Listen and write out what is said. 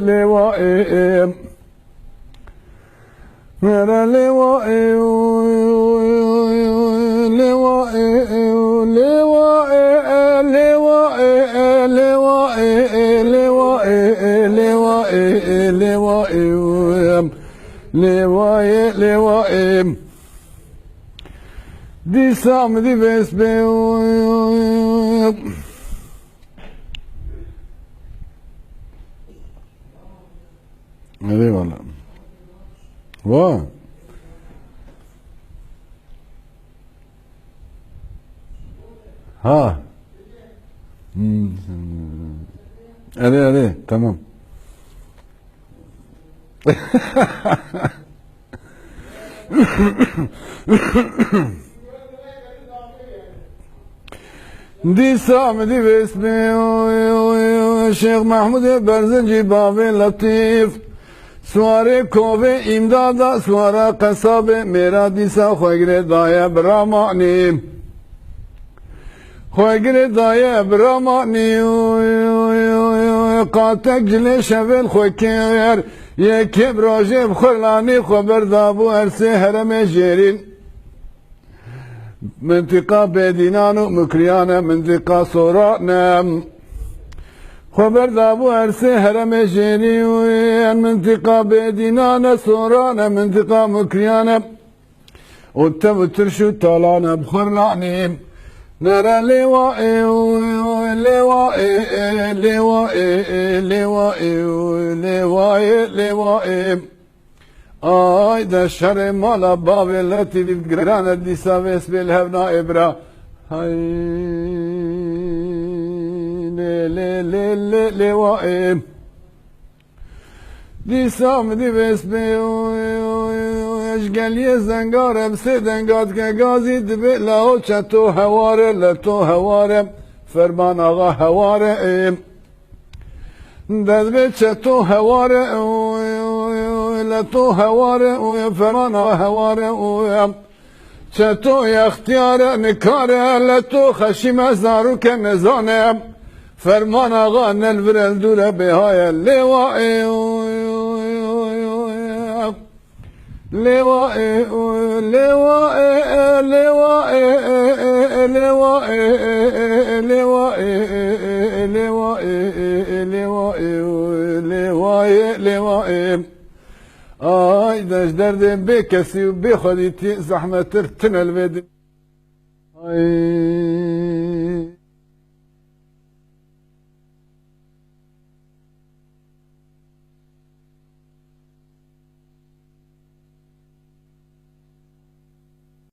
لوائم مرا لوائم لوائم لوائم لوائم لوائم لوائم دي سام دي بس eyvallah. Vay. Ha. Hadi tamam. Di Samedi besmi Şeyh Mahmud Berzenci Babi Latif Suare kove imdada suara kasabe mera disa khwagre daya bramani khwagre daya bramani qatak jle shavel khwaker ye kebraje khulani khaber dabu erse hereme jerin منطقة بدينان ومكريانة منطقة صوراتنا خبر دابو أرسي هرم جيني منطقة بدينان صوراتنا منطقة مكريانة وترشو طالانا بخور لعنيم نرى لوائي لوائي لوائي لوائي لوائي لوائي آي ده شر مالا بابي التي بجرانا دي سافيس بالهبنا إبرا هاي لي وائم دي سام دي بس بي اشقال يزنقار بسيدن قاد كغازي دبي لاو چتو هواره لتو هواره فرمان آغا هواره داد بي چتو هواره لتو هواره فرمان آغا هواره چتو اختیار نکاره لتو خشیم زارو که نزانه فرمان آغا نلورل دوره بهای لوائی لوائی لوائی لوائی لوائی لوائی لوائی لوائی لوائی لوائی آی داش دردم بکسی و بخودی زحمت تنل بدی